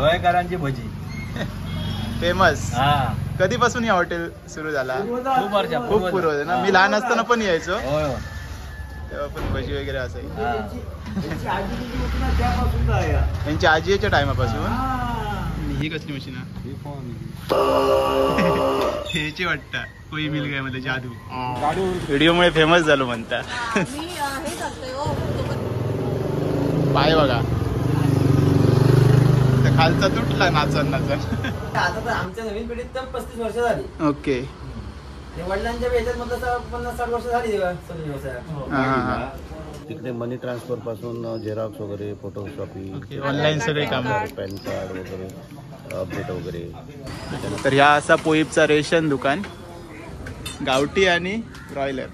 ढोळेकरांची भजी famous. हा. कधीपासून हे हॉटेल सुरू झाला? खूप वर्ष खूप पूर्व ना. मी लहान असताना पण यायचो, होय होय. तेव्हा पण भजी वगैरे असायची. हा. त्यांची आजीच्या टायमापासून. ही कसली मशीन ह्याची वाटतं कोई मिल गया मध्ये जादू. व्हिडिओ मुळे फेमस झालो म्हणता. पाय बघा खालचा तुटला नाचन नाचन. आता तर आमच्या नवीन पिढीत तर 35 वर्ष झाली. ओके. वडिलांच्या याच्यात म्हटलं 50-60 वर्ष झाली व्यवसाय. तिकडे मनी ट्रान्सफर पासून झेरॉक्स वगैरे, फोटोकॉपी, ऑनलाईन सगळे काम, पॅन कार्ड वगैरे, अपडेट वगैरे. तर ह्या असा पोईपचा रेशन दुकान, गावठी आणि ब्रॉयलर.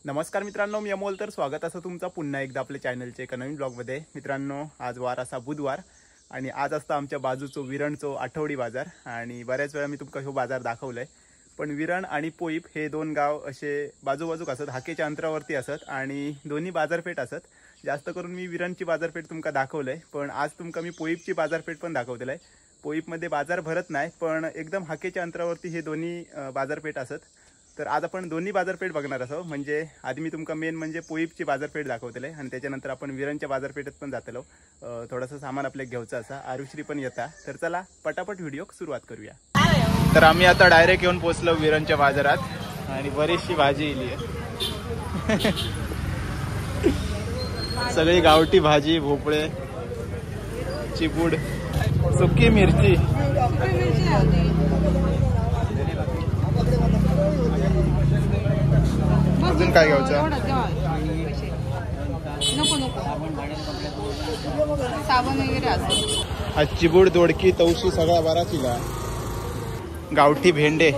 नमस्कार मित्रांनो, मी अमोल. तर स्वागत असं तुमचं पुन्हा एकदा आपल्या चॅनलच्या एका नवीन ब्लॉगमध्ये. मित्रांनो, आज वार असा बुधवार आणि आज असता आमच्या बाजूचो विरणचो आठवडी बाजार. आणि बऱ्याच वेळा मी तुमका ह्यो बाजार दाखवलाय, पण विरण आणि पोईप हे दोन गाव असे बाजूबाजूक असत, हाकेच्या अंतरावरती असत आणि दोन्ही बाजारपेठ असत. जास्त करून मी विरणची बाजारपेठ तुमका दाखवलंय, पण आज तुमका मी पोईपची बाजारपेठ पण दाखवलेलं आहे. पोईपमध्ये बाजार भरत नाही, पण एकदम हाकेच्या अंतरावरती हे दोन्ही बाजारपेठ असत. तर आज आपण दोन्ही बाजारपेठ बघणार असो. म्हणजे आधी मी तुमका मेन म्हणजे पोईपची बाजारपेठ दाखवतेल आहे आणि त्याच्यानंतर आपण विरणच्या बाजारपेठेत पण जातलो. थोडंसं सामान आपल्याला घ्यायचं असा. आरुश्री पण येता. तर चला पटापट व्हिडिओ सुरुवात करूया. तर आम्ही आता डायरेक्ट येऊन पोहोचलो विरणच्या बाजारात आणि बरीचशी भाजी इली आहे. सगळी गावठी भाजी, भोपळे, चिपूड, सुकी मिरची. अजून काय घ्यायचं? साबण वगैरे असं. आज चिबूड, दोडकी, तवशी सगळा बरा किला. गावठी भेंडे,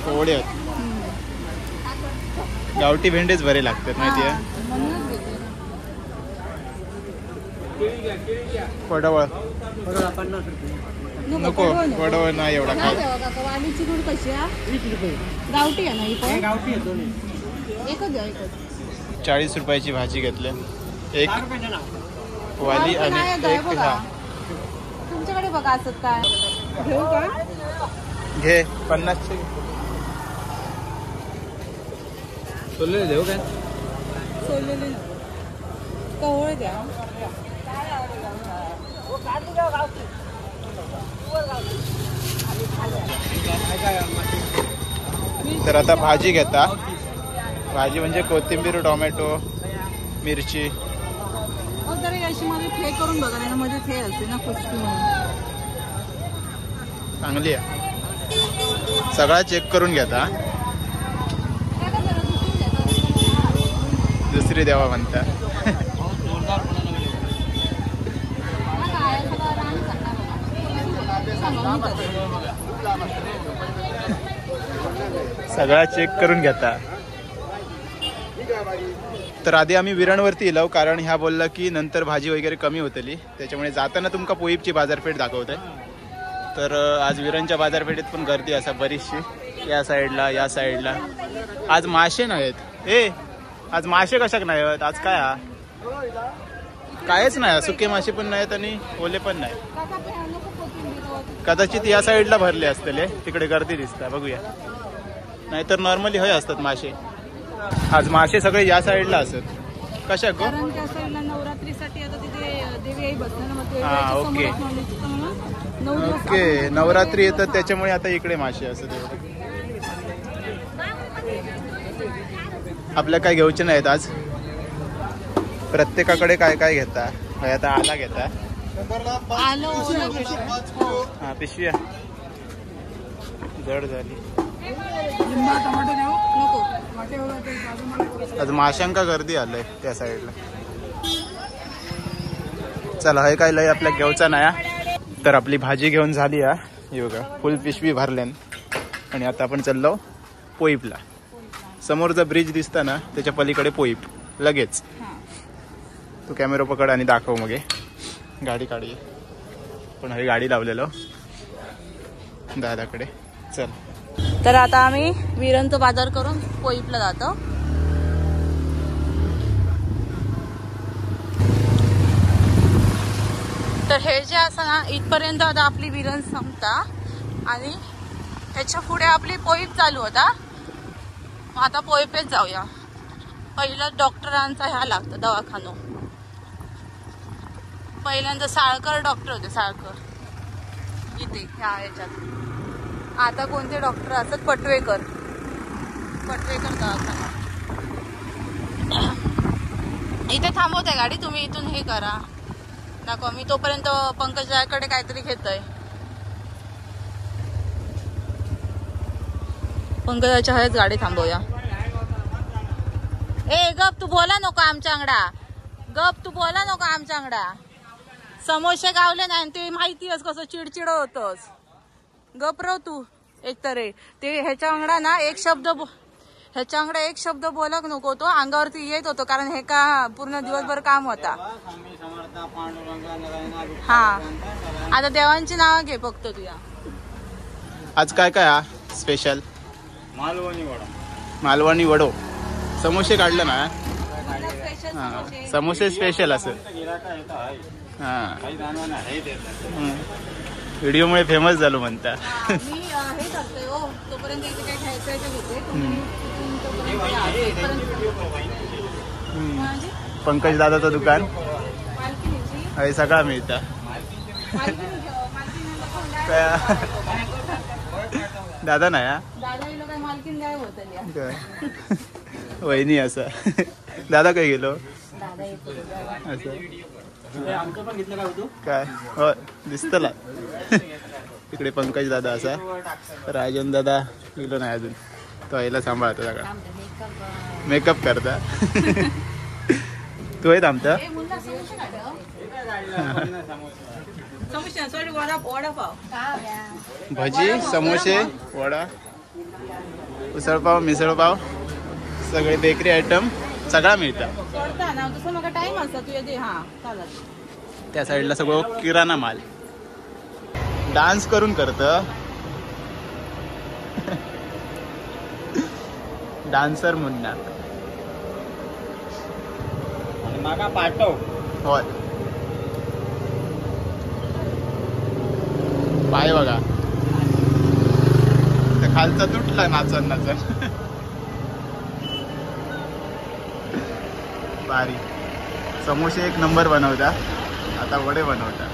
कोवडे आहेत. गावठी भेंडेच बरे लागतात माहिती आहे. पडवळ नको, पडवळ नाही एवढा काय. वालीची गुड कशी आहे? 20 रुपये. गावठी आहे ना ही पण? गावठी आहे दोन्ही. एकच द्या, एकच. 40 रुपयाची भाजी घेतली. एक वाली आणि एक हा. तुमच्याकडे बघा असत काय घेऊ का? घे 50चे. सोललेले देऊ काय? सोललेले कवळ द्या. तर आता भाजी घेता. भाजी म्हणजे कोथिंबीर, टोमॅटो, मिरची. जरा अशी मध्ये थे करून बघा ना, मध्ये थे असते ना कुस्ती म्हणून. चांगली आहे. सगळा चेक करून घेता. दुसरी द्यावा म्हणता. सगळा चेक करून घेता. तर आधी आम्ही विरणवरती येलो, कारण ह्या बोलला की नंतर भाजी वगैरे कमी होतली, त्याच्यामुळे जाताना तुमका पोईपची बाजारपेठ दाखवते. तर आज विरणच्या बाजारपेठेत पण गर्दी असा बरीचशी. या साईडला, या साईडला. आज मासे नाहीत. आज मासे कशाक नाही आहेत? आज काय हा? कायच नाही. सुके मासे पण नाहीत आणि ओले पण नाही. कदाचित या साईडला भरले असतले, तिकडे गर्दी दिसता. बघूया. नाहीतर नॉर्मली होय असतात मासे. आज मासे सगळे या साईडला असत. कशा गो? नवरात्रीसाठी आता तिथे देवी आई बसणार. हा, ओके ओके. नवरात्री येतात त्याच्यामुळे आता इकडे मासे असत. आपल्या काय घेऊचे नाहीत आज. प्रत्येकाकडे काय काय घेता? आता आला घेता. हा, पिशव्या जड झाली. आज माशांका गर्दी आलंय त्या साईडला. चला, हे काय लय आपल्या घेऊचा नाही. तर आपली भाजी घेऊन झाली हा. हे बघा, फुल पिशवी भरल्यान. आणि आता आपण चाललो पोईपला. समोरचा ब्रिज दिसता ना, त्याच्या पलीकडे पोईप. लगेच तू कॅमेरा पकड आणि दाखव. मग गाडी काढी. पण हे गाडी लावलेलो दादाकडे. चल. तर आता आम्ही विरणचा बाजार करून पोईपला जातो. तर हे जे असं ना इथपर्यंत आता आपली विरण संपता आणि ह्याच्या पुढे आपली पोईप चालू होता. आता पोईपेच जाऊया. पहिला डॉक्टरांचा ह्या लागतं दवाखाना. पहिल्यांदा साळकर डॉक्टर होते, साळकर इथे ह्या ह्याच्यात. आता कोणते डॉक्टर असतात? पटवेकर दवाखाना. इथे थांबवते गाडी, तुम्ही इथून हे करा दाखवा. मी तोपर्यंत पंकजाकडे काहीतरी घेतोय. पंकजाच्या हयाच गाडी थांबवूया. ए गप, तू बोला नको आमच्या अंगडा. गप, तू बोला नको आमच्या अंगडा. समोसे गावले नाही ते माहितीयच कसं चिडचिड होतोस. गप रव तू. एकतर ते ह्याच्या अंगडा ना एक शब्द बोलक नको तो अंगावरती येत होतो, कारण हे का पूर्ण दिवसभर काम होता. हा आता देवांची नाव घे फक्त तुझ्या. आज काय काय हा स्पेशल? मालवणी वडो. समोसे काढलं ना? समोसे स्पेशल असं. व्हिडिओ मुळे फेमस झालो म्हणता. मी हे करतोय हो, तोपर्यंत इथे काय खायचं घेते. पंकज दादाचं दुकान हे सगळा मिळतं. दादा नाही हा वहिनी असं. दादा काय गेलो असं काय हो दिसतला. तिकडे पंकज दादा असा. राजन दादा गेलो नाही अजून, तो आईला सांभाळतो सगळा, मेकअप करता. तू आहे आमचा भजी, समोसे, वडा, उसळपाव, मिसळपाव, सगळे बेकरी आयटम सगळा मिळतात. त्या साईडला सगळं किराणा माल. डान्स करून करत डान्सर मुन्ना. मागा पाठव. होय पाय बघा खालचा तुटला नाचन भारी. समोसे एक नंबर बनवता. आता वडे बनवता.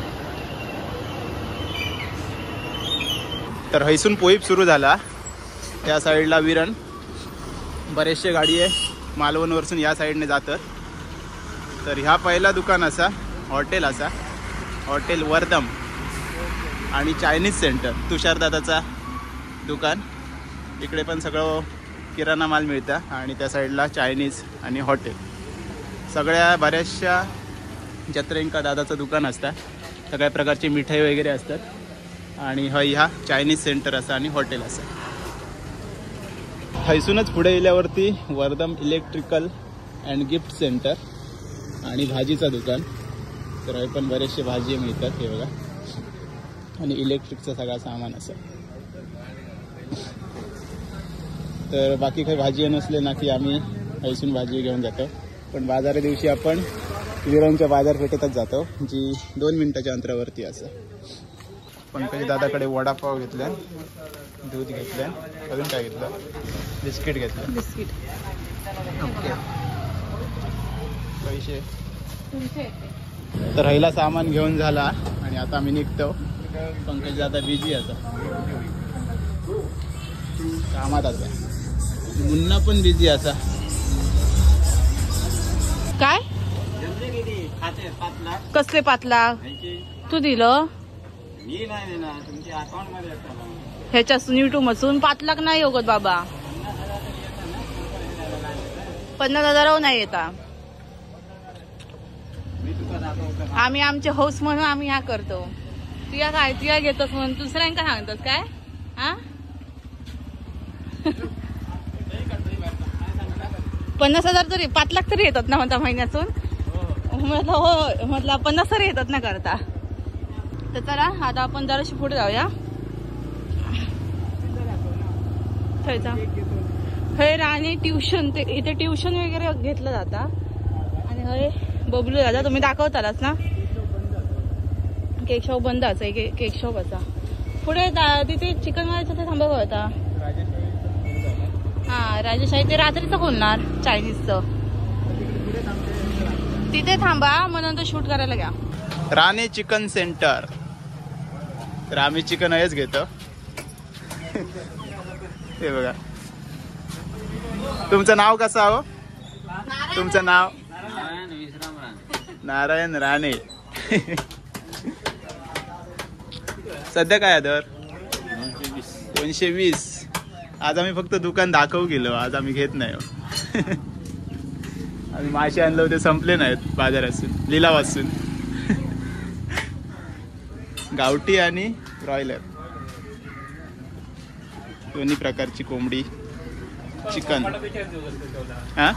तर हैसून पोईप सुरू झाला. त्या साईडला विरण. बरेचसे गाडी आहे मालवणवरसून या साईडने जातात. तर ह्या पहिला दुकान असा हॉटेल असा, हॉटेल वर्दम आणि चायनीज सेंटर तुषारदादाचा दुकान. इकडे पण सगळं किराणा माल मिळतं आणि त्या साईडला चायनीज आणि हॉटेल. सगळ्या बऱ्याचशा जत्रेंका दादाचं दुकान असतं. सगळ्या प्रकारची मिठाई वगैरे असतात. आणि ह्या चायनीज सेंटर असं आणि हॉटेल असं. हैसूनच पुढे गेल्यावरती Vardam electrical and gift centre आणि भाजीचं दुकान. तर हे पण बरेचसे भाजी मिळतात हे बघा. आणि इलेक्ट्रिकचं सगळं सामान असं. तर बाकी काही भाजी नसले ना की आम्ही हैसून भाजी घेऊन जातो. पण बाजारा दिवशी आपण विरणच्या बाजारपेठेतच जातो, जी 2 मिनिटाच्या अंतरावरती असं. पंकज दादाकडे वडापाव घेतल्या, दूध घेतलं, अजून काय घेतलं? बिस्किट घेतलं. बिस्किट ओके पैसे. तर राहिला सामान घेऊन झाला आणि आता आम्ही निघतो. पंकज दादा बिझी आता कामात. आता मुन्ना पण बिझी असा. काय कसले 5 लाख तू दिलं ह्याच्या युट्यूब मधून? 5 लाख नाही होत बाबा. 50,000 नाही येता. आम्ही आमचे हौस म्हणून आम्ही ह्या करतो. तुया काय तुया घेतोस म्हणून दुसऱ्यांका सांगतोस काय? हा 50,000 तरी 5 लाख तरी येतात ना म्हणता महिन्यातून. म्हटलं हो, म्हटलं 50 तरी येतात ना करता. तर चला आता आपण जराशी पुढे जाऊया. थंयचा हे राणे ट्युशन ते इथे ट्युशन वगैरे घेतलं जाता आणि हय बबलू दादा तुम्ही दाखवतालाच ना केक शॉप बंद असा केक शॉप असा पुढे तिथे चिकन वाल्याचं ते थांबव होता हा राजेशाही ते रात्रीचं खोलणार चायनीजचं तिथे थांबा मग नंतर शूट करायला घ्या राणे चिकन सेंटर तर आम्ही चिकन हेच घेतो हे बघा तुमचं नाव कसं हो तुमचं नाव नारायण राणे सध्या काय दर 220 आज आम्ही फक्त दुकान दाखवू गेलो आज आम्ही घेत नाही आम्ही मासे आणलं होते संपले नाहीत बाजारातून लिलावासून गावठी आणि ब्रॉयलर दोन्ही प्रकारची कोंबडी चिकन हा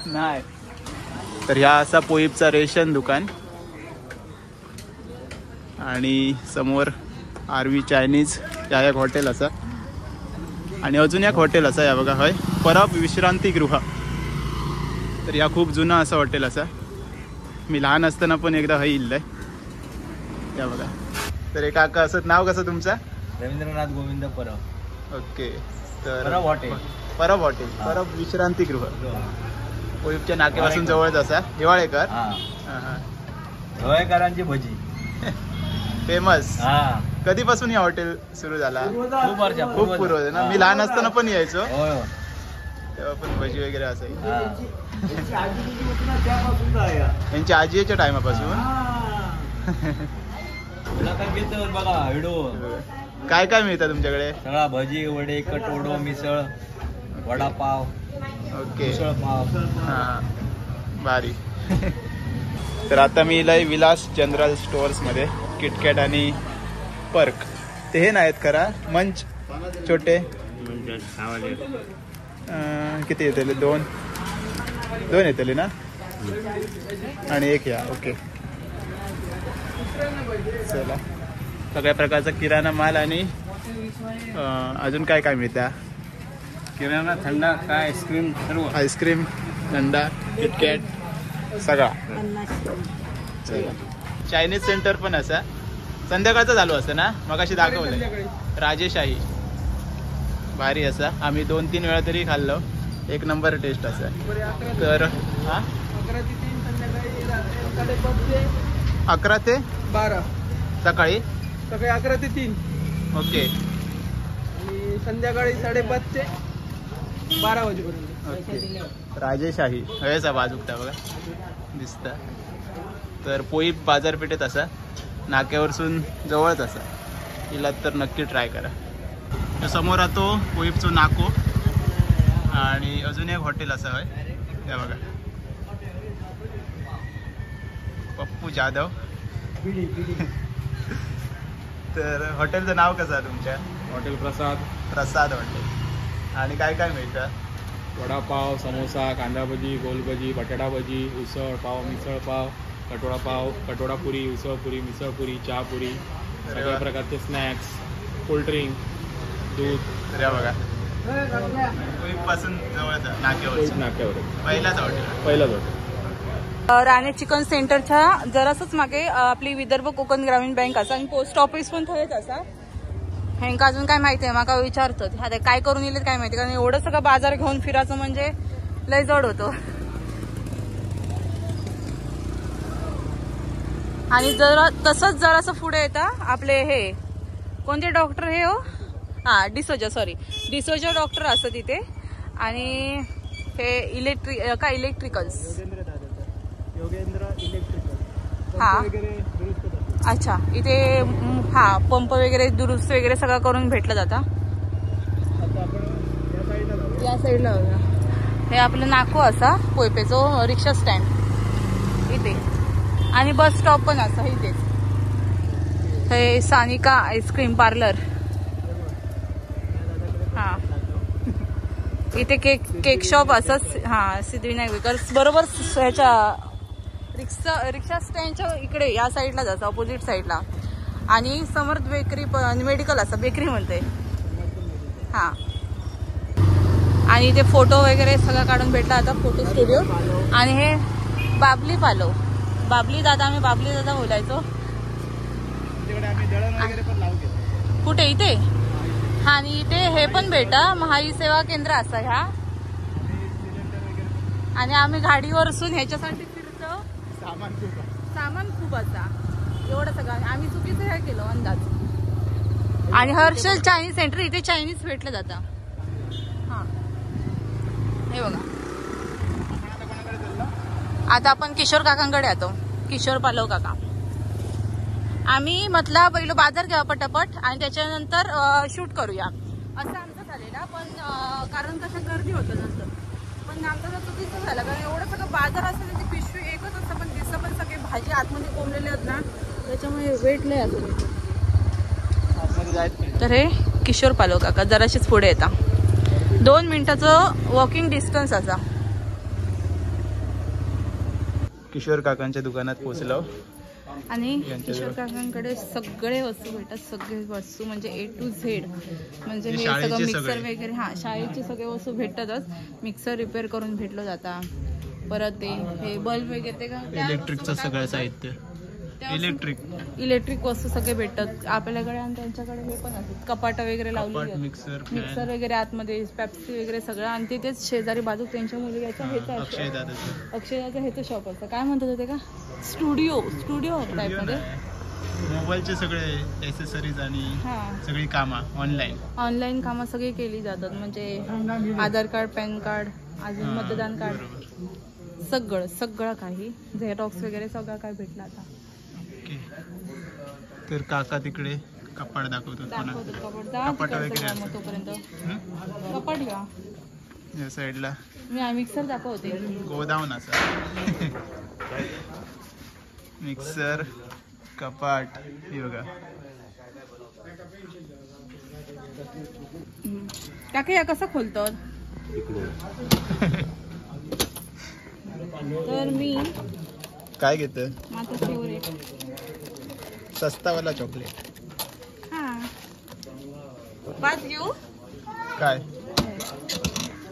नाही तर ह्या असा पोईपचा रेशन दुकान आणि समोर आरवी चायनीज या एक हॉटेल असा आणि अजून एक हॉटेल असा या बघा हय परब विश्रांतीगृह तर या खूप जुना असा हॉटेल असा मी लहान असताना पण एकदा हय इल्लंय या बघा तर एक काका असं नाव कसं तुमचं रवींद्रनाथ गोविंद परब ओके तर परब हॉटेल परब हॉटेल परब विश्रांतीगृह पोईपच्या नाक्यापासून जवळच असा हिवाळेकर ढवळेकरांची भजी फेमस हा कधीपासून हे हॉटेल सुरू झाला खूप वर्ष खूप पूर्व ना मी लहान असताना पण यायचो होय तेव्हा पण भजी वगैरे असायची त्यापासून यांच्या आजीच्या टायमापासून बघा व्हिडिओ काय काय मिळतं तुमच्याकडे सगळा भजी वडे कटवडो मिसळ वडापाव ओके मिसळ पाव हा भारी तर आता मी इलाय विलास जनरल स्टोअर्स मध्ये किटकॅट आणि पर्क ते हे नाहीत खरा मंच छोटे किती येतले दोन येतले ना आणि एक या ओके चला सगळ्या प्रकारचा किराणा माल आणि अजून काय काय मिळतं किराणा थंडा काय आईस्क्रीम सर्व आईस्क्रीम थंडा किटकॅट सगळा चला चायनीज सेंटर पण असा संध्याकाळचं चालू असतं ना मग अशी दाखवलंय राजेशाही भारी असा आम्ही 2-3 वेळा तरी खाल्लो एक नंबर टेस्ट असा तर 11 ते 12 सकाळी 11 ते 3 ओके आणि संध्याकाळी 5:30 ते 12 वाजेपर्यंत ओके राजेशाही हवेचा बाजूकता बघा दिसता तर पोईप बाजारपेठेत असा नाक्यावरसून जवळच असा इलात तर नक्की ट्राय करा समोर तो पोईपचो नाको आणि अजून एक हॉटेल असं आहे त्या बघा पप्पू जाधव तर हॉटेलचं नाव कसं आहे तुमच्या हॉटेल प्रसाद प्रसाद हॉटेल आणि काय काय मिळतं वडापाव समोसा कांदा भजी गोल भजी बटाटा भजी उसळ पाव मिसळ पाव कटोडा पुरी उसळ पुरी मिसळ पुरी चहा पुरी सगळ्या प्रकारचे स्नॅक्स कोल्ड्रिंक दूध तर बघा पासून जवळच नाक्यावर नाक्यावर पहिलाच हॉटेल पहिलाच हॉटेल राणे चिकन सेंटरच्या जरासच मागे आपली विदर्भ कोकण ग्रामीण बँक असा आणि पोस्ट ऑफिस पण थंयच असा हेंका अजून काय माहिती आहे माका विचारतात आता काय करून येईल काय माहिती कारण एवढं सगळं बाजार घेऊन फिरायचं म्हणजे लय जड होतो आणि जरा तसंच जरासं पुढे येतं आपले हे कोणते डॉक्टर हे हो हा डिसोजा डॉक्टर असं तिथे आणि हे इलेक्ट्रिकल्स हा अच्छा इथे हा पंप वगैरे दुरुस्त वगैरे सगळं करून भेटलं जातं या साईडला हे आपलं नाको असा पोयपेचो रिक्षा स्टँड इथे आणि बस स्टॉप पण असा इथेच हे सानिका आईस्क्रीम पार्लर हा इथे केक शॉप असंच हा सिद्धिविनायक विकर्स बरोबर ह्याच्या रिक्षा स्टँडच्या इकडे या साईडला जायचं ऑपोजिट साईडला आणि समर्थ बेकरी पण मेडिकल असं बेकरी म्हणते हा, आणि ते फोटो वगैरे सगळं काढून भेटला आता फोटो स्टुडिओ. आणि हे बाबली पालो, बाबली दादा, आम्ही बाबली दादा बोलायचो. कुठे इथे? हा, आणि इथे हे पण भेटा महाई सेवा केंद्र असा ह्या. आणि आम्ही गाडीवर असून ह्याच्यासाठी फिरतो. सामान खूप असा एवढं सगळं आम्ही चुकीचं हे केलं अंदाज. आणि हर्षल चायनीज सेंटर, इथे चायनीज भेटलं जातं. हा, हे बघा. आता आपण किशोर काकांकडे येतो. किशोर पालव काका. आम्ही म्हटलं पहिलं बाजार घ्या पटापट आणि त्याच्यानंतर शूट करूया असं आमचं झालेलं. पण कारण कसं गर्दी होतं नसतं. पण आमचं तर चुकीचं झालं, कारण एवढं सगळं बाजार असेल ती पिशवी एकच असतं, पण दिसतं पण सगळे भाजी आतमध्ये कोंबलेले आहेत ना, त्याच्यामुळे वेट लय असं. तर हे किशोर पालव काका जराशीच पुढे येतात. 2 मिनिटाचं वॉकिंग डिस्टन्स असा. किशोर काकांच्या दुकानात पोहोचलो. आणि किशोर काकांकडे सगळे वस्तू भेटतात. सगळे वस्तू म्हणजे A to Z. म्हणजे हे सगळं मिक्सर वगैरे, हा, शाळेची सगळे वस्तू भेटतातच. मिक्सर रिपेअर करून भेटलं जाता. परत ते हे बल्ब वगैरे, इलेक्ट्रिकचं सगळं साहित्य, इलेक्ट्रिक वस्तू सगळे भेटतात आपल्याकडे. आणि त्यांच्याकडे हे पण असतात कपाट वगैरे लावली, मिक्सर वगैरे आतमध्ये, पेप्सी वगैरे सगळं. आणि तिथेच शेजारी बाजू त्यांच्या मुलग्याच्या ह्याचं अक्षयदाचं ह्याचं शॉप असतं. काय म्हणतात होते का, स्टुडिओ टाईप मध्ये. मोबाईलचे सगळे ऍक्सेसरीज आणि सगळी कामं ऑनलाईन कामं सगळी केली जातात. म्हणजे आधार कार्ड, पॅन कार्ड, अजून मतदान कार्ड, सगळं काही, झेरॉक्स वगैरे सगळं काय भेटलं आता. तर काका तिकडे कपाट दाखवतो. कपाट वगैरे तोपर्यंत कपाट घ्या. या साईडला मी मिक्सर दाखवते. गोदावून असा मिक्सर, कपाट, हे बघा. काका या कसं खोलतात? तर मी काय घेतो? माझं फेवरेट सस्तावाला चॉकलेट. हा, 5 घेऊ. काय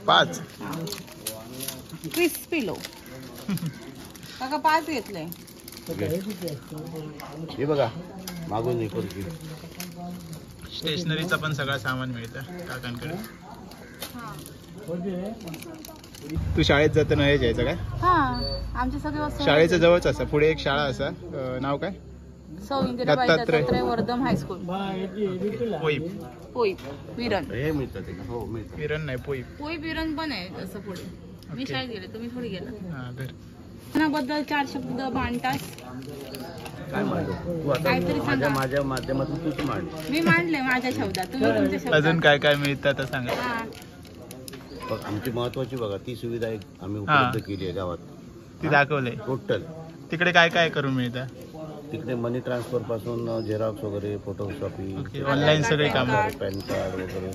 5? Crispy low. काका 5 घेतलंय. हे बघा मागून स्टेशनरीचा पण सगळं सामान मिळतं काकांकडे. तू शाळेत जाताना हे जायचं काय? हा, आमची सगळी वस्तू शाळेच्या जवळच असा, पुढे एक शाळा असा, नाव काय? सौ इंदिराबाई दत्तात्रय वर्धम हायस्कूल. पोईप विरण. हे मिळतात हो, मिळतात. विरण नाही, पोईप विरण पण आहे तसं पुढे. मी शाळेत गेले, तुम्ही थोडी गेला. बद्दल 4 शब्द मांडतात. काय मांडू तू आता? माझ्या माध्यमातून तूच मांड. मी मांडले माझ्या शब्दात, तुम्ही तुमच्या शब्दात. अजून काय काय मिळतं आता सांगा. आमची महत्वाची बघा ती सुविधा एक आम्ही उपलब्ध केली आहे गावात. ती दाखवलंय टोटल. तिकडे काय काय करून मिळतं? तिकडे मनी ट्रान्सफर पासून झेरॉक्स वगैरे, फोटोकॉपी, ऑनलाईन सगळे काम, पॅन कार्ड वगैरे,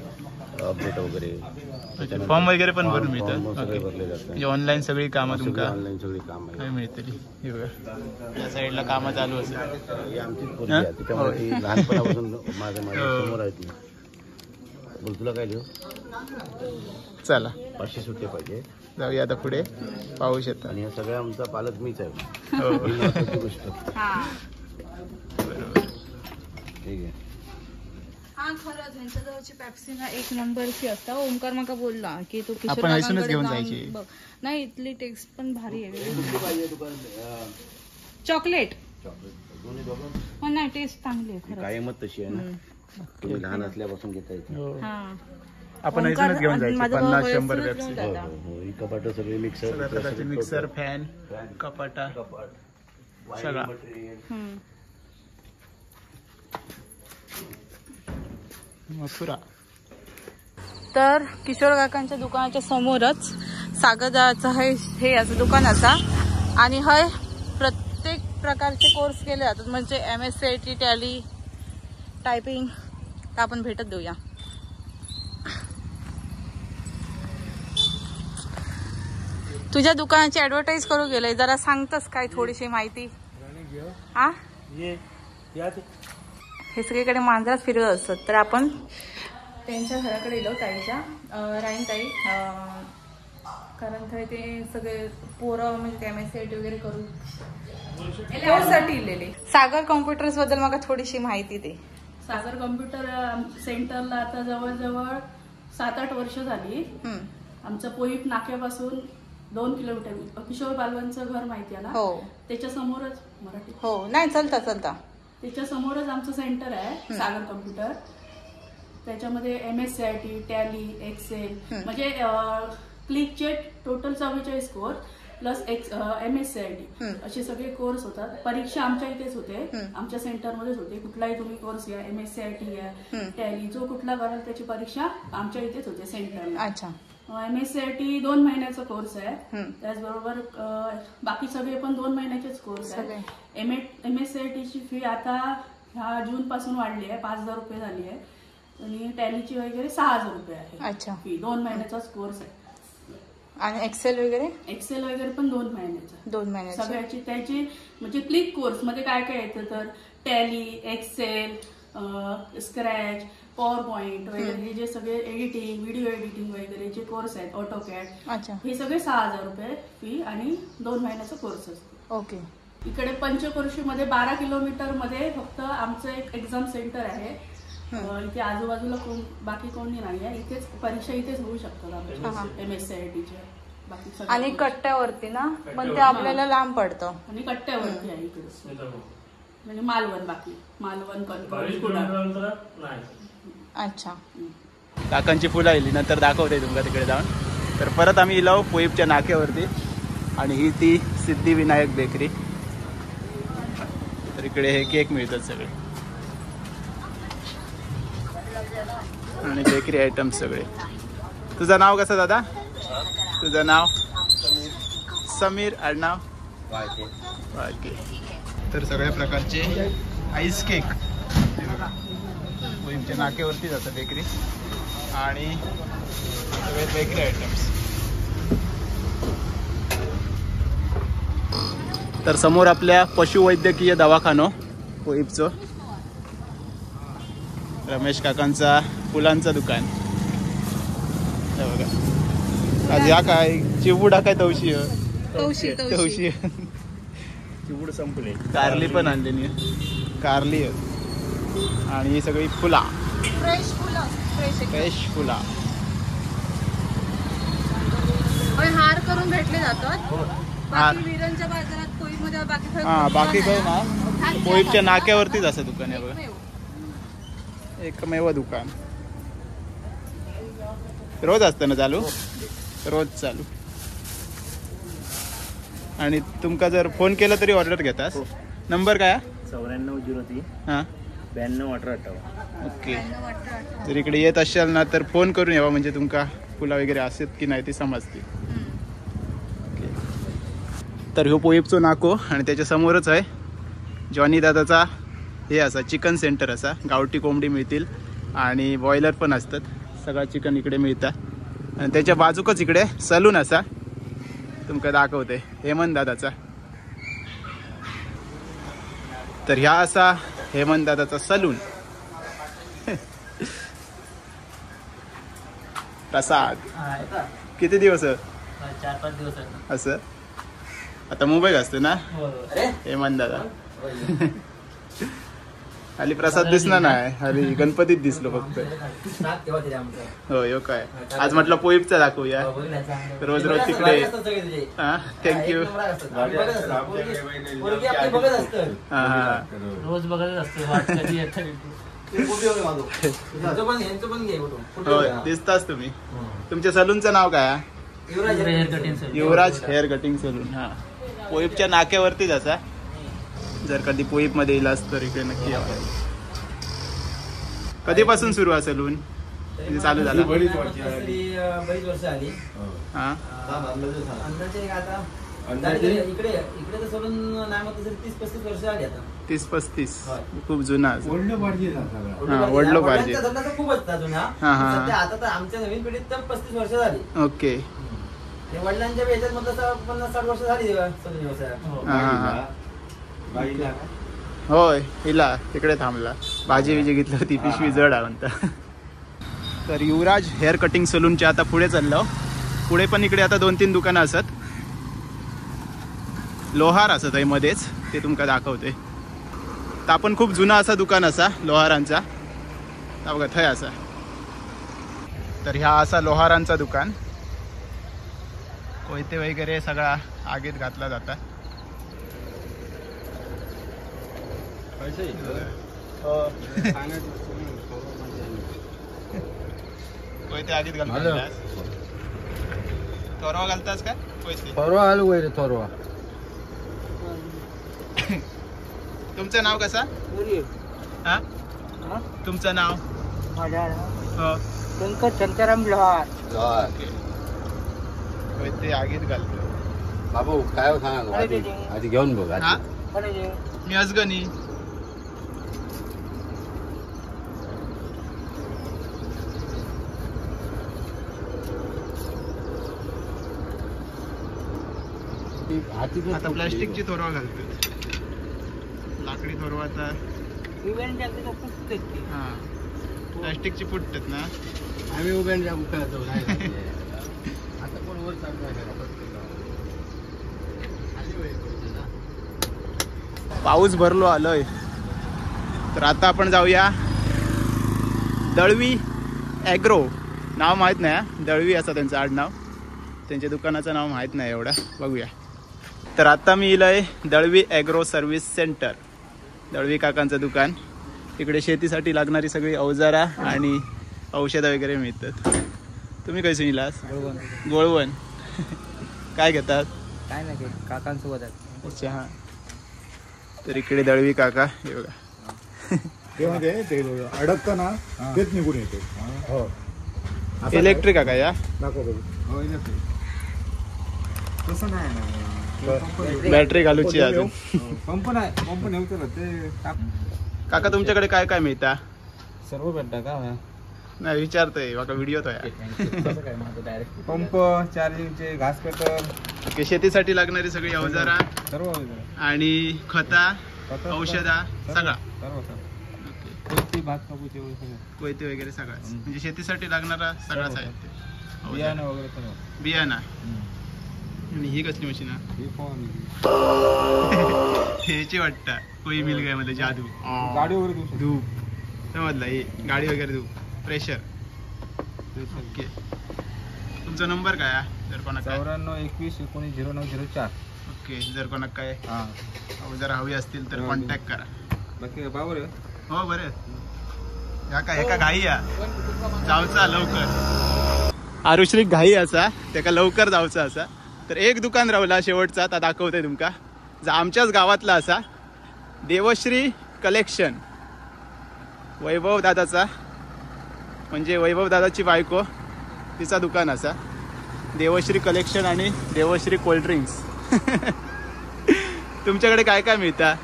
अपडेट वगैरे, फॉर्म वगैरे पण भरून मिळतं. सगळे भरले जातात. ऑनलाईन सगळी कामं तुमका ऑनलाईन सगळी कामं मिळतली. हे बघा या साईडला कामं चालू असेल. ही आमचीच पोरगी आहे, त्याच्यामुळे ती लहानपणापासून माझ्या समोर आहे. ती बोल तुला काय लिहू? चला 500 सुट्टे पाहिजे. जाऊया आता पुढे, पाहू शकता. आणि या सगळ्या आमचा पालक मीच आहे. ही महत्वाची गोष्ट. बरोबर, ठीक आहे. हा, खरंच यांच्या जवळची पेप्सी ना 1 नंबरची असता. ओमकार मका बोलला की तू किशोर आपण ऐसूनच घेऊन जाऊन जायची. बघ. नाही, इथली टेक्स्ट पण भारी आहे. चॉकलेट पण नाही, टेस्ट चांगली आहे खरं. कायमच तशी आहे ना, तुम्ही लहान असल्यापासून घेता येते. हा, आपण ऐसूनच घेऊन जायची. 50-100 पेप्सी. ही कपाट सगळे मिक्सर, मिक्सर, फॅन, कपाटा, सगळा. मथुरा. तर किशोर काकांच्या दुकानाच्या समोरच सागरदाचं हे असं दुकान असा. आणि हे प्रत्येक प्रकारचे कोर्स केले जातात. म्हणजे MSc, टॅली, टायपिंग. तर आपण भेटत देऊया. तुझ्या दुकानाची ऍडव्हर्टाईज करू गेलंय, जरा सांगतस काय थोडीशी माहिती? हा, हे सगळीकडे मांजरात फिरत असतात. तर आपण त्यांच्या घराकडे गेलो ताईच्या राईनताई, कारण थंय ते सगळे पोरं म्हणजे MSCIT वगैरे करून कोर्ससाठी इलेले. सागर कॉम्प्युटर्स बद्दल मला थोडीशी माहिती दे. सागर कॉम्प्युटर सेंटरला आता जवळजवळ 7-8 वर्ष झाली. आमचं पोईप नाक्यापासून 2 किलोमीटर, किशोर बालवांचं घर माहिती आहे ना? हो. त्याच्या समोरच मराठी हो नाही चालता त्याच्या समोरच आमचं सेंटर आहे सागर कॉम्प्युटर. त्याच्यामध्ये MSCIT, टॅली, एक्सेल म्हणजे क्लिकचे टोटल 44 कोर्स प्लस MSCIT असे सगळे कोर्स होतात. परीक्षा आमच्या इथेच होते, आमच्या सेंटरमध्येच होते. कुठलाही तुम्ही कोर्स घ्या, MSCIT घ्या, टॅली, जो कुठला कराल त्याची परीक्षा आमच्या इथेच होते सेंटरला. अच्छा. MSCIT 2 महिन्याचा कोर्स आहे. त्याचबरोबर बाकी सगळे पण 2 महिन्याचेच कोर्स आहे. MSCIT ची फी आता ह्या जून पासून वाढली आहे, 5,000 रुपये झाली आहे. आणि टॅलीची वगैरे 6,000 रुपये आहे. अच्छा. फी 2 महिन्याचाच कोर्स आहे. आणि एक्सेल वगैरे पण 2 महिन्याचा. 2 महिन्याचा सगळ्याची त्याची म्हणजे क्लिक कोर्स मध्ये काय काय येतं तर Tally, Excel, Scratch, PowerPoint वगैरे हे जे सगळे एडिटिंग, व्हिडिओ एडिटिंग वगैरे जे कोर्स आहेत, ऑटोकॅड, हे सगळे 6,000 रुपये फी आणि 2 महिन्याचा कोर्स असतो. ओके. इकडे पंचक्रोशी मध्ये 12 किलोमीटर मध्ये फक्त आमचं एक एक्झाम सेंटर आहे. इथे आजूबाजूला बाकी कोणी नाही आहे. इथेच परीक्षा इथेच होऊ शकतात MSCITच्या. बाकी आणि कट्ट्यावरती ना, पण ते आपल्याला लांब पडतं. आणि कट्ट्यावरती आहे इकडे म्हणजे मालवण, बाकी मालवण कणकवली. अच्छा. काकांची फुलं आली नंतर दाखवते तुमका तिकडे जाऊन. तर परत आम्ही इलो पोईपच्या नाक्यावरती आणि ही ती सिद्धिविनायक बेकरी. तर इकडे हे केक मिळतात सगळे आणि बेकरी आयटम्स सगळे. तुझं नाव कसं दादा? तुझं नाव? समीर. आडनाव? वाळके. तर सगळ्या प्रकारचे आईस केक पोईपच्या नाक्यावरती जातं बेकरी आणि सगळे बेकरी आयटम्स. तर समोर आपल्या पशुवैद्यकीय दवाखानो पोईपचं रमेश काकांचा फुलांचं दुकान. बघा आज या काय चिवडा काय तवशी तवशी चिवड संपले. कारली पण आणलेली, कारली आणि ही सगळी फुला, फ्रेश फुला. हार करून भेटले जातात. बाकी विरणच्या बाजारात पोईमध्ये बाकी काही ना, पोईपच्या नाक्यावरतीच असं दुकान आहे बघा, एकमेव दुकान. रोज असतं ना चालू? रोज चालू. आणि तुमका जर फोन केला तरी ऑर्डर घेतास? नंबर काय? 9403 हां 9218. ओके. जर इकडे येत असाल ना तर फोन करून यावा, म्हणजे तुमका फुला वगैरे असत की नाही ती समजते. ओके. तर ह्यो पोईपचो नाको आणि त्याच्या समोरच आहे जॉनी दादाचा हे असा चिकन सेंटर असा. गावठी कोंबडी मिळतील आणि बॉयलर पण असतात. सगळं चिकन इकडे मिळतात. आणि त्याच्या बाजूकच इकडे सलून असा तुमका दाखवते, हेमंत दादाचा. तर ह्या असा हेमंत दादाचा सलून. प्रसाद किती दिवस? 4-5 दिवस असं. आता मुंबईत असतो ना हेमंत दादा. खाली प्रसाद दिसला नाही, खाली गणपतीत दिसलो फक्त. हो यो काय आज म्हटलं पोईपचा दाखवूया. रोज रोज तिकडे. हा थँक्यू. हा हा रोज बघत असतो. हो दिसताच तुम्ही. तुमच्या सलूनचं नाव काय? युवराज हेअर कटिंग सलून. हा पोईपच्या नाक्यावरतीच असा. जर कधी पोईप मध्ये इलास तर इकडे नक्की यावं. कधीपासून सुरू आहे सलून? चालू झाला? बरीच वर्ष आली. हा इकडे तर सलून नाही मग 30-35 वर्ष आली आता. 30-35 खूप जुना. वडलो पाहिजे खूप असतात जुना. आता तर आमच्या नवीन पिढीत तर 35 वर्ष झाली. ओके. वडिलांच्या याच्यात मग 50-60 वर्ष झाली सलून व्यवसाय. होय हिला तिकडे थांबला. भाजी बिजी घेतली होती, पिशवी जड आहे म्हणता. तर युवराज हेअर कटिंग सलूनच्या आता पुढे चाललो. पुढे पण इकडे आता 2-3 दुकानं असत. लोहार असत आहे मध्येच, ते तुमका दाखवते. तर आपण खूप जुना असा दुकान असा लोहारांचा बघा थंय असा. तर ह्या असा लोहारांचा दुकान. कोयते वगैरे सगळा आगीत घातला जाता. कोयते आगीत घालतात. थोरवा घालतास का कोयते? थोरवा आलू वैरे थोरवा. तुमचं नाव कसं? हा तुमचं नाव? हो व्यंकट शंकरराम लोहार. कोयते आगीत घालतो. बाबू काय सांगा आधी घेऊन बघ. हा मी अजगणी. आता प्लास्टिकची थोरवा घालतो. लाकडी थोरवाचा हा प्लास्टिकची फुटतात ना. आम्ही उभ्या करतो. आता कोण वर पाऊस भरलो आलोय. तर आता आपण जाऊया दळवी ॲग्रो. नाव माहीत नाही, दळवी असं त्यांचं आडनाव. त्यांच्या दुकानाचं नाव माहीत नाही एवढं, बघूया. तर आता मी इलंय Dalvi agro service centre. Dalvi काकांचं दुकान. इकडे शेतीसाठी लागणारी सगळी अवजारा आणि औषधं वगैरे मिळतात. तुम्ही कैसे इलास? गोळवण. काय घेतात? काय नाही काकांसोबत आहे. अच्छा हां. तर इकडे दळवी काका हे बघा. ते अडकतं ना तेच निघून येते. हो इलेक्ट्रिक काका या तसं नाही ना, बॅटरी घालूची अजून. पंप नाही, पंप नेवतं ते. काका तुमच्याकडे काय काय मिळता? सर्व भेटतं का? नाही विचारतोय काका, व्हिडिओ तो पंप, चार्जिंगचे, घास कटर, ओके. शेतीसाठी लागणारी सगळी अवजारा सर्व आणि खता, औषधा सगळा. कोणती भात कापूचे वगैरे कोयते वगैरे सगळाच, म्हणजे शेतीसाठी लागणारा सगळा साहित्य. बियाणं वगैरे सर्व. बियाणा. आणि ही कसली मशीन आहे? ह्याची वाटतं कोई मिल गया मध्ये जादू. गाडी वगैरे धूप समजला. ही गाडी वगैरे धूप. प्रेशर. ओके. तुमचा नंबर काय आहे जर कोणाचा? 9421190904. ओके. जर कोणाक काय जर हवी असतील तर कॉन्टॅक्ट करा. बाकी बाबर हो बरं. ह्या काय एका घाई या जाऊचा लवकर. आरुश्री घाई असा त्याका लवकर जाऊचा असा. तर एक दुकान रावला शेवटचा, आता दाखवते तुमका. आमच्याच गावातला असा देवश्री कलेक्शन. वैभव दादाचा, म्हणजे वैभव दादाची बायको, तिचा दुकान असा देवश्री कलेक्शन आणि देवश्री कोल्ड्रिंक्स. तुमच्याकडे काय काय मिळतं?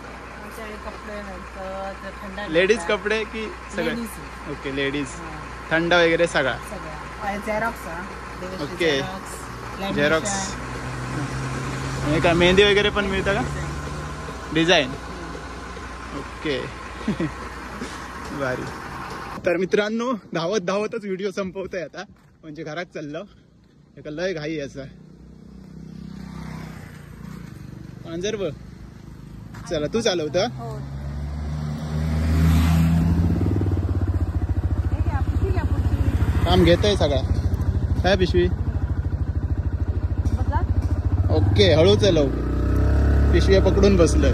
लेडीज कपडे की सगळे? Okay ladies. थंड वगैरे सगळा. ओके. झेरॉक्स. आणि काय मेहंदी वगैरे पण मिळतं का? डिझाईन. ओके. भारी. तर मित्रांनो धावत धावतच व्हिडिओ संपवतोय आता, म्हणजे घरात चाललो. एका लय घाई असा. अंजर चला तू चालवत. काम घेतोय सगळा. काय पिशवी? ओके. हळू चालव. पिशव्या पकडून बसलोय.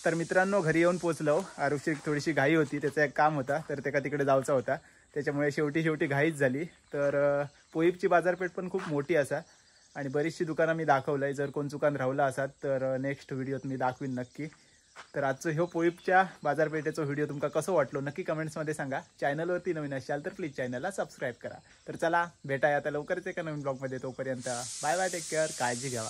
तर मित्रांनो घरी येऊन पोचलो. आरुषची थोडीशी घाई होती, त्याचा एक काम होता, तर त्याला तिकडे जायचा होता. त्याच्यामुळे शेवटी घाईच झाली. तर पोईपची बाजारपेठ पण खूप मोठी असा आणि बरीचशी दुकानं मी दाखवलंय. जर कोण दुकान राहिला असाल तर नेक्स्ट व्हिडिओत मी दाखवीन नक्की. तर आजचं ह्यो पोईपच्या बाजारपेठेचा व्हिडिओ तुमका कसं वाटलो नक्की कमेंट्समध्ये सांगा. चॅनलवरती नवीन असाल तर प्लीज चॅनलला सबस्क्राईब करा. तर चला भेटाय आता लवकरच एका नवीन ब्लॉगमध्ये. तोपर्यंत बाय बाय, टेक केअर, काळजी घ्यावा.